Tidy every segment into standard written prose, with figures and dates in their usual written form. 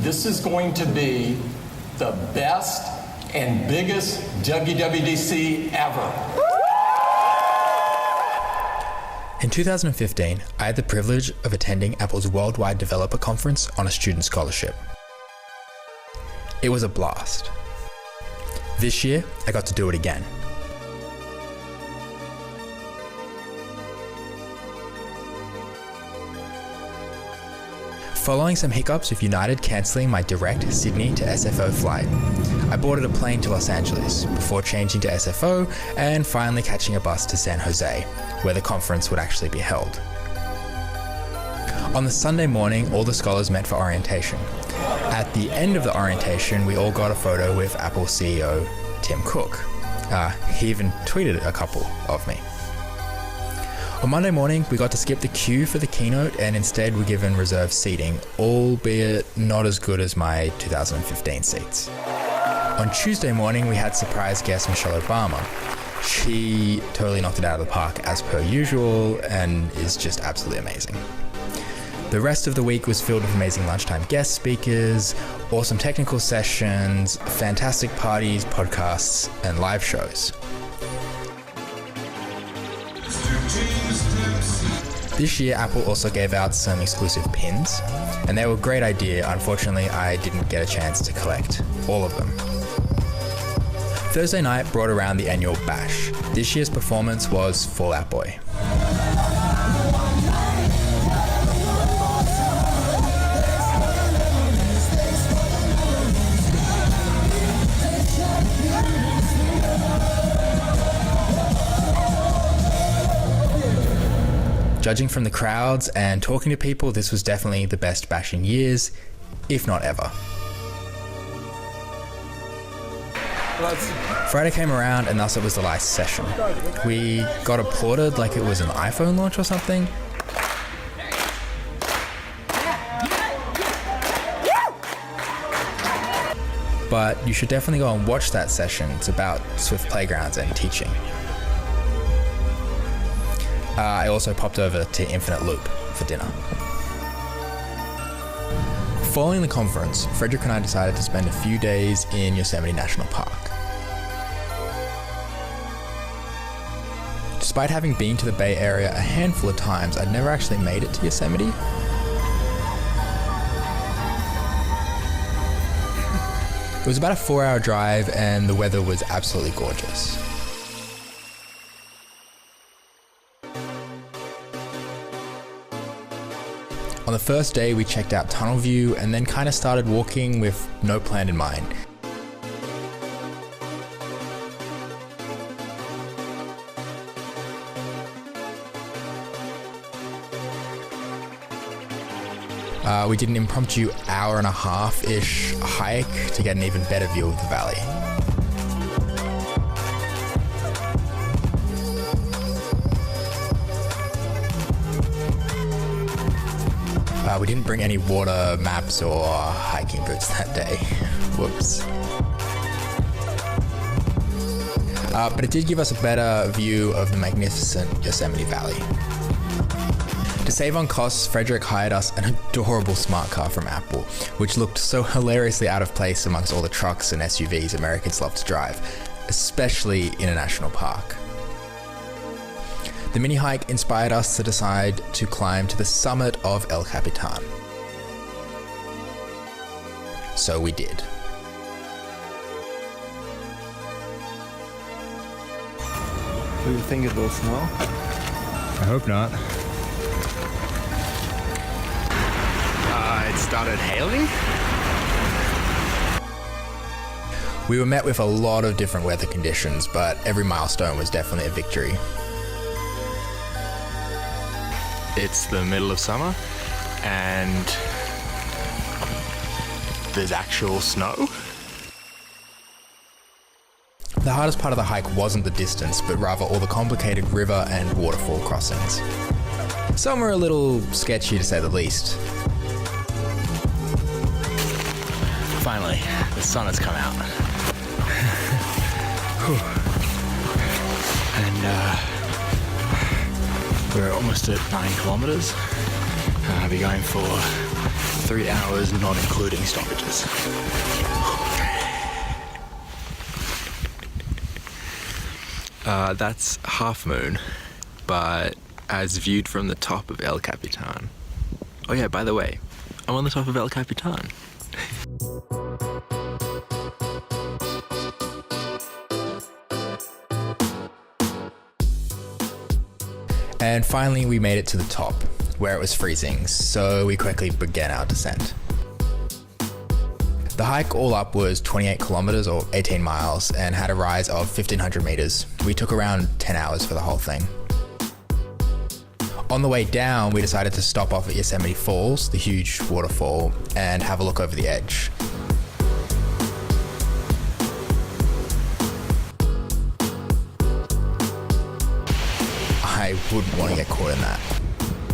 This is going to be the best and biggest WWDC ever. In 2015, I had the privilege of attending Apple's Worldwide Developer Conference on a student scholarship. It was a blast. This year, I got to do it again. Following some hiccups with United cancelling my direct Sydney to SFO flight, I boarded a plane to Los Angeles before changing to SFO and finally catching a bus to San Jose, where the conference would actually be held. On the Sunday morning, all the scholars met for orientation. At the end of the orientation, we all got a photo with Apple CEO Tim Cook. He even tweeted a couple of me. On Monday morning, we got to skip the queue for the keynote and instead were given reserved seating, albeit not as good as my 2015 seats. On Tuesday morning, we had surprise guest Michelle Obama. She totally knocked it out of the park as per usual and is just absolutely amazing. The rest of the week was filled with amazing lunchtime guest speakers, awesome technical sessions, fantastic parties, podcasts, and live shows. This year, Apple also gave out some exclusive pins, and they were a great idea. Unfortunately, I didn't get a chance to collect all of them. Thursday night brought around the annual bash. This year's performance was Fall Out Boy. Judging from the crowds and talking to people, this was definitely the best bash in years, if not ever. Friday came around and thus it was the last session. We got applauded like it was an iPhone launch or something. But you should definitely go and watch that session. It's about Swift Playgrounds and teaching. I also popped over to Infinite Loop for dinner. Following the conference, Frederick and I decided to spend a few days in Yosemite National Park. Despite having been to the Bay Area a handful of times, I'd never actually made it to Yosemite. It was about a 4-hour drive and the weather was absolutely gorgeous. On the first day, we checked out Tunnel View and then kind of started walking with no plan in mind. We did an impromptu hour-and-a-half-ish hike to get an even better view of the valley. We didn't bring any water maps or hiking boots that day. Whoops. But it did give us a better view of the magnificent Yosemite Valley. To save on costs, Frederick hired us an adorable smart car from Apple, which looked so hilariously out of place amongst all the trucks and SUVs Americans love to drive, especially in a national park. The mini hike inspired us to decide to climb to the summit of El Capitan. So we did. Do you think it will snow? I hope not. It started hailing? We were met with a lot of different weather conditions, but every milestone was definitely a victory. It's the middle of summer and there's actual snow. The hardest part of the hike wasn't the distance, but rather all the complicated river and waterfall crossings. Some were a little sketchy to say the least. Finally, the sun has come out. And we're almost at 9 kilometers. I'll be going for 3 hours, not including stoppages. That's Half Moon, but as viewed from the top of El Capitan. Oh yeah, by the way, I'm on the top of El Capitan. And finally we made it to the top, where it was freezing, so we quickly began our descent. The hike all up was 28 kilometers or 18 miles and had a rise of 1,500 meters. We took around 10 hours for the whole thing. On the way down, we decided to stop off at Yosemite Falls, the huge waterfall, and have a look over the edge. I wouldn't want to get caught in that.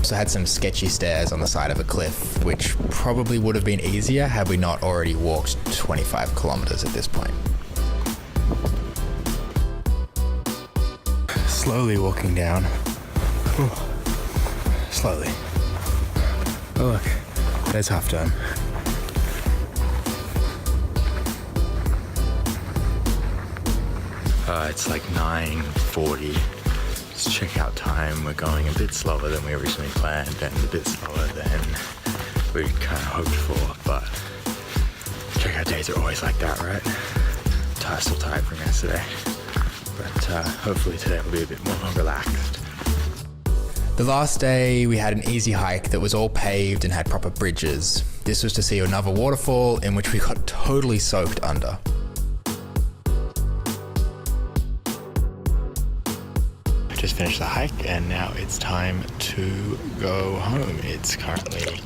So I had some sketchy stairs on the side of a cliff, which probably would have been easier had we not already walked 25 kilometers at this point. Slowly walking down. Ooh. Slowly. Oh look, there's Half Dome. It's like 9:40. Checkout time, we're going a bit slower than we originally planned and a bit slower than we kind of hoped for, but checkout days are always like that, right? Still tired from yesterday, but hopefully today will be a bit more relaxed. The last day we had an easy hike that was all paved and had proper bridges. This was to see another waterfall in which we got totally soaked under. Just finished the hike and now it's time to go home. It's currently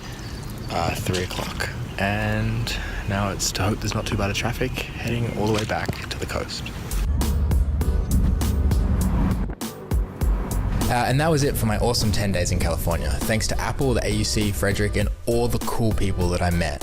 3 o'clock and now it's to hope there's not too bad of traffic heading all the way back to the coast. And that was it for my awesome 10 days in California. Thanks to Apple, the AUC, Frederick, and all the cool people that I met.